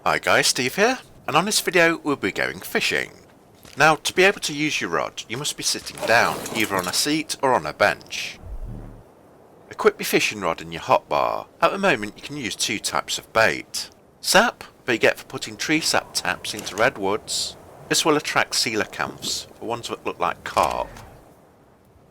Hi guys, Steve here, and on this video we'll be going fishing. Now, to be able to use your rod, you must be sitting down, either on a seat or on a bench. Equip your fishing rod in your hotbar. At the moment you can use two types of bait. Sap, that you get for putting tree sap taps into redwoods. This will attract coelacanths, the ones that look like carp.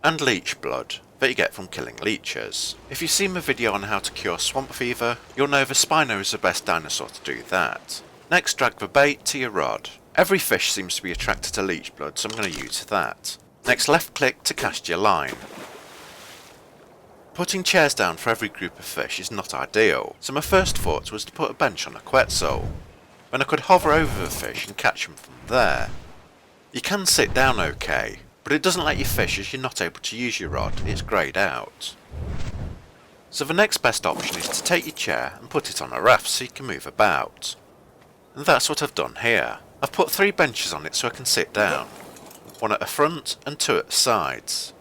And leech blood, that you get from killing leeches. If you've seen my video on how to cure swamp fever, you'll know the Spino is the best dinosaur to do that. Next, drag the bait to your rod. Every fish seems to be attracted to leech blood, so I'm going to use that. Next, left click to cast your line. Putting chairs down for every group of fish is not ideal, so my first thought was to put a bench on a quetzal. Then I could hover over the fish and catch them from there. You can sit down okay, but it doesn't let you fish as you're not able to use your rod, it's greyed out. So the next best option is to take your chair and put it on a raft so you can move about. And that's what I've done here. I've put 3 benches on it so I can sit down. 1 at the front and 2 at the sides.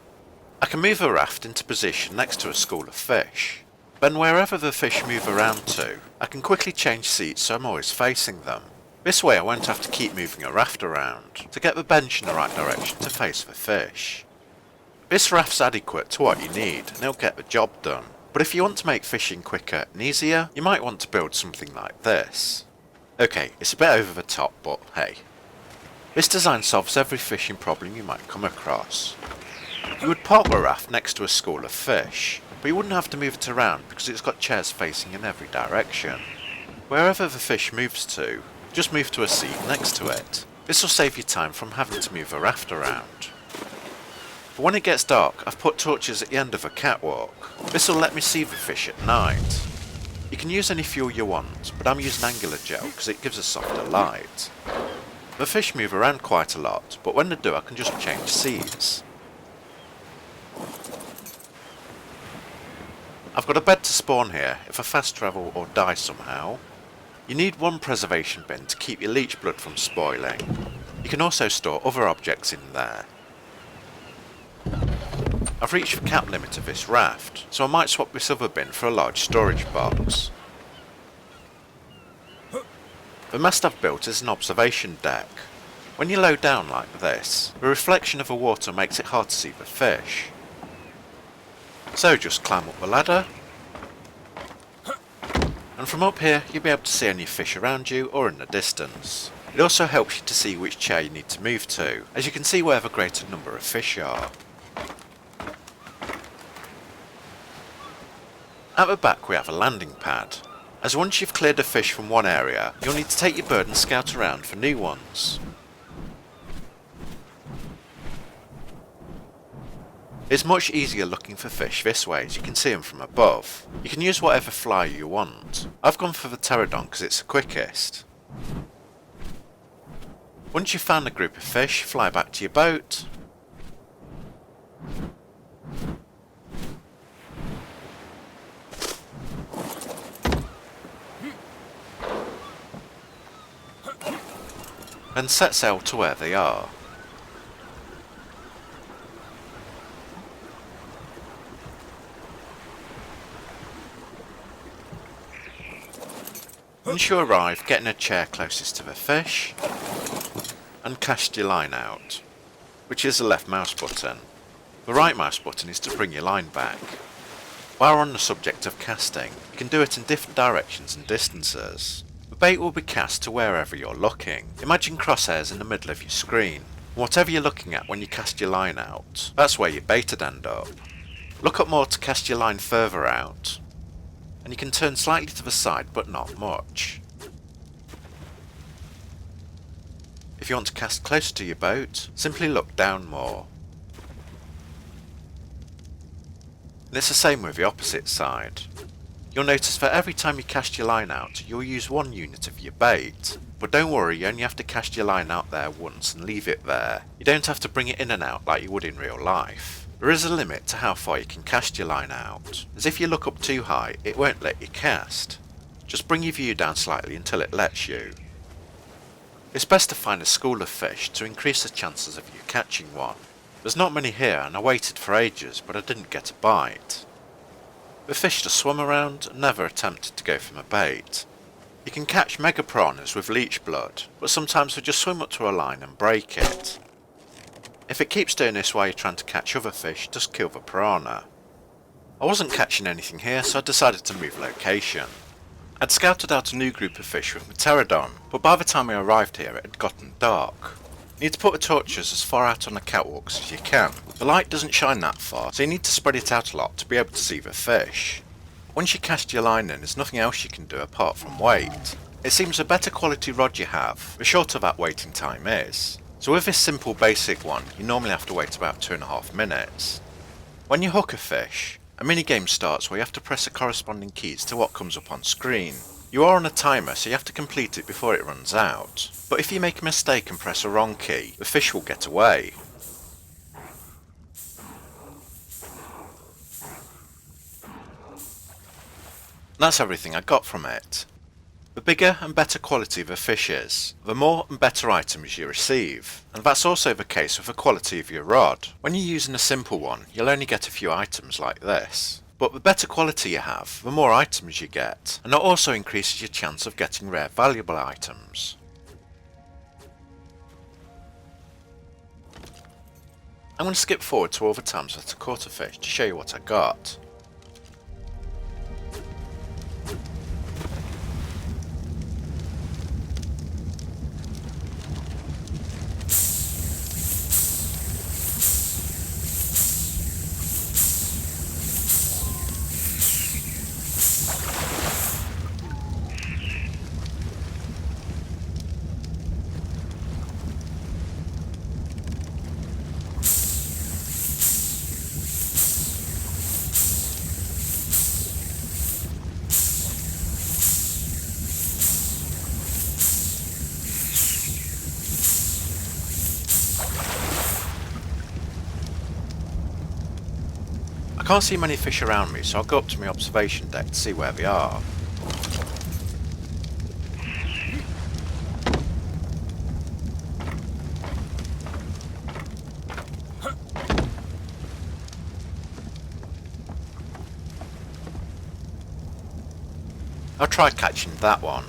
I can move a raft into position next to a school of fish. Then wherever the fish move around to, I can quickly change seats so I'm always facing them. This way I won't have to keep moving a raft around to get the bench in the right direction to face the fish. This raft's adequate to what you need and it'll get the job done. But if you want to make fishing quicker and easier, you might want to build something like this. Okay, it's a bit over the top, but hey. This design solves every fishing problem you might come across. You would park the raft next to a school of fish, but you wouldn't have to move it around because it's got chairs facing in every direction. Wherever the fish moves to, just move to a seat next to it. This will save you time from having to move a raft around. But when it gets dark, I've put torches at the end of a catwalk. This will let me see the fish at night. You can use any fuel you want, but I'm using angular gel because it gives a softer light. The fish move around quite a lot, but when they do I can just change seats. I've got a bed to spawn here if I fast travel or die somehow. You need 1 preservation bin to keep your leech blood from spoiling. You can also store other objects in there. I've reached the cap limit of this raft, so I might swap this other bin for a large storage box. The mast I've built is an observation deck. When you low down like this, the reflection of the water makes it hard to see the fish. So just climb up the ladder, and from up here you'll be able to see any fish around you or in the distance. It also helps you to see which chair you need to move to, as you can see where the greater number of fish are. At the back we have a landing pad, as once you've cleared a fish from one area, you'll need to take your bird and scout around for new ones. It's much easier looking for fish this way as you can see them from above. You can use whatever fly you want. I've gone for the pterodon because it's the quickest. Once you've found a group of fish, fly back to your boat. And set sail to where they are. Once you arrive, get in a chair closest to the fish and cast your line out, which is the left mouse button. The right mouse button is to bring your line back. While we're on the subject of casting, you can do it in different directions and distances. The bait will be cast to wherever you're looking. Imagine crosshairs in the middle of your screen. Whatever you're looking at when you cast your line out, that's where your bait would end up. Look up more to cast your line further out, and you can turn slightly to the side but not much. If you want to cast closer to your boat, simply look down more. And it's the same with the opposite side. You'll notice that every time you cast your line out, you'll use 1 unit of your bait. But don't worry, you only have to cast your line out there once and leave it there. You don't have to bring it in and out like you would in real life. There is a limit to how far you can cast your line out, as if you look up too high, it won't let you cast. Just bring your view down slightly until it lets you. It's best to find a school of fish to increase the chances of you catching one. There's not many here and I waited for ages but I didn't get a bite. The fish just swam around and never attempted to go for my bait. You can catch mega piranhas with leech blood, but sometimes they just swim up to a line and break it. If it keeps doing this while you're trying to catch other fish, just kill the piranha. I wasn't catching anything here, so I decided to move location. I'd scouted out a new group of fish with my pterodon, but by the time I arrived here it had gotten dark. You need to put the torches as far out on the catwalks as you can. The light doesn't shine that far, so you need to spread it out a lot to be able to see the fish. Once you cast your line in, there's nothing else you can do apart from wait. It seems the better quality rod you have, the shorter that waiting time is. So with this simple basic one, you normally have to wait about 2.5 minutes. When you hook a fish, a minigame starts where you have to press the corresponding keys to what comes up on screen. You are on a timer, so you have to complete it before it runs out. But if you make a mistake and press a wrong key, the fish will get away. That's everything I got from it. The bigger and better quality the fish is, the more and better items you receive, and that's also the case with the quality of your rod. When you're using a simple one, you'll only get a few items like this, but the better quality you have, the more items you get, and it also increases your chance of getting rare valuable items. I'm going to skip forward to all the times that I caught a fish to show you what I got. I can't see many fish around me, so I'll go up to my observation deck to see where they are. I'll try catching that one.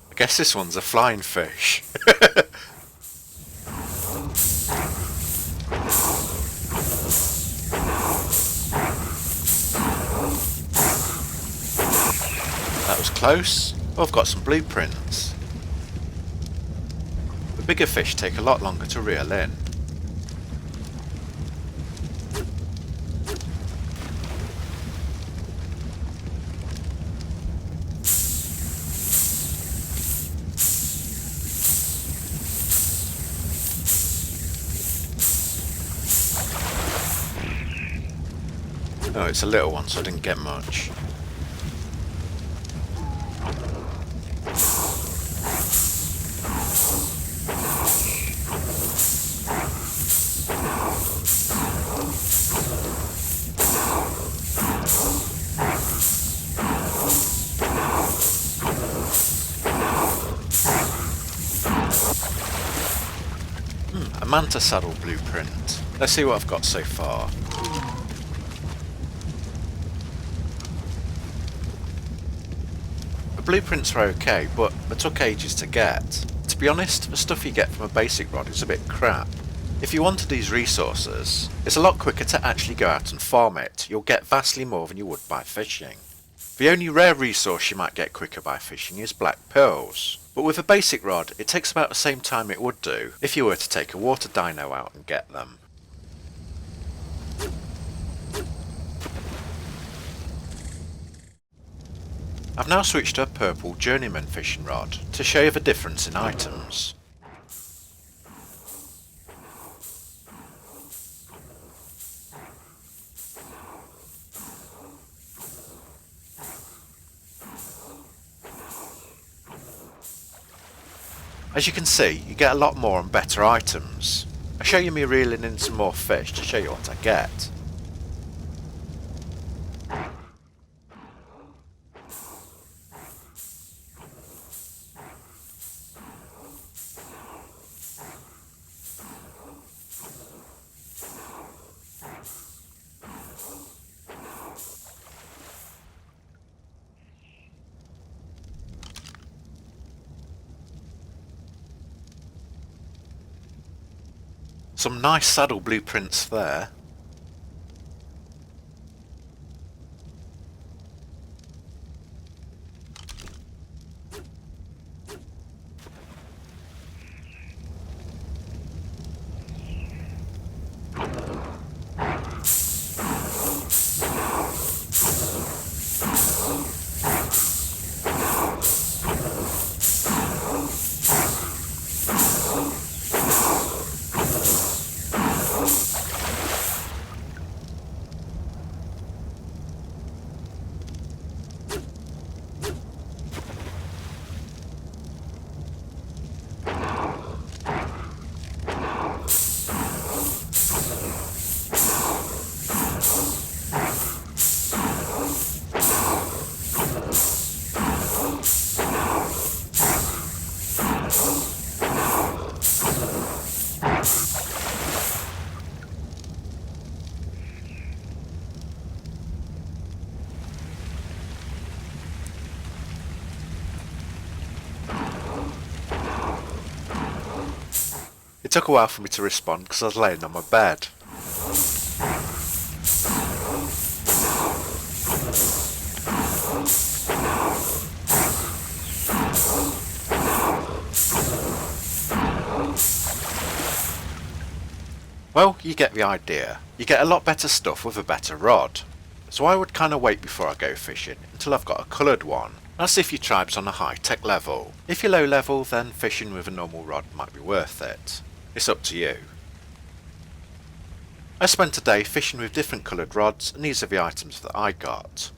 I guess this one's a flying fish. That was close. Oh, I've got some blueprints. The bigger fish take a lot longer to reel in. Oh, it's a little one, so I didn't get much. A manta saddle blueprint. Let's see what I've got so far. The blueprints are okay, but they took ages to get. To be honest, the stuff you get from a basic rod is a bit crap. If you wanted these resources, it's a lot quicker to actually go out and farm it. You'll get vastly more than you would by fishing. The only rare resource you might get quicker by fishing is black pearls. But with a basic rod, it takes about the same time it would do if you were to take a water dino out and get them. I've now switched to a purple journeyman fishing rod to show you the difference in items. As you can see, you get a lot more and better items. I'll show you me reeling in some more fish to show you what I get. Some nice saddle blueprints there. It took a while for me to respond because I was laying on my bed. Well, you get the idea. You get a lot better stuff with a better rod. So I would kinda wait before I go fishing until I've got a coloured one. That's if your tribe's on a high tech level. If you're low level, then fishing with a normal rod might be worth it. It's up to you. I spent a day fishing with different coloured rods, and these are the items that I got.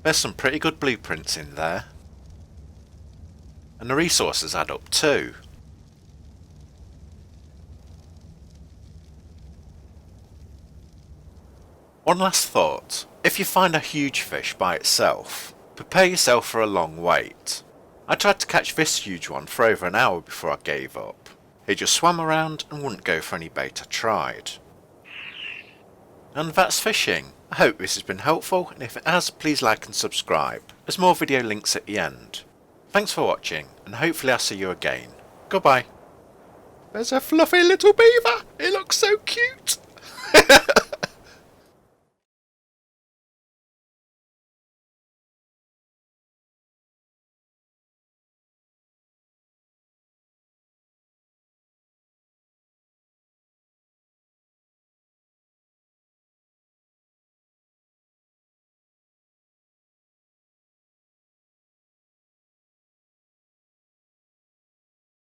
There's some pretty good blueprints in there. And the resources add up too. One last thought. If you find a huge fish by itself, prepare yourself for a long wait. I tried to catch this huge one for over an hour before I gave up. He just swam around and wouldn't go for any bait I tried. And that's fishing. I hope this has been helpful, and if it has, please like and subscribe. There's more video links at the end. Thanks for watching, and hopefully I'll see you again. Goodbye. There's a fluffy little beaver. He looks so cute.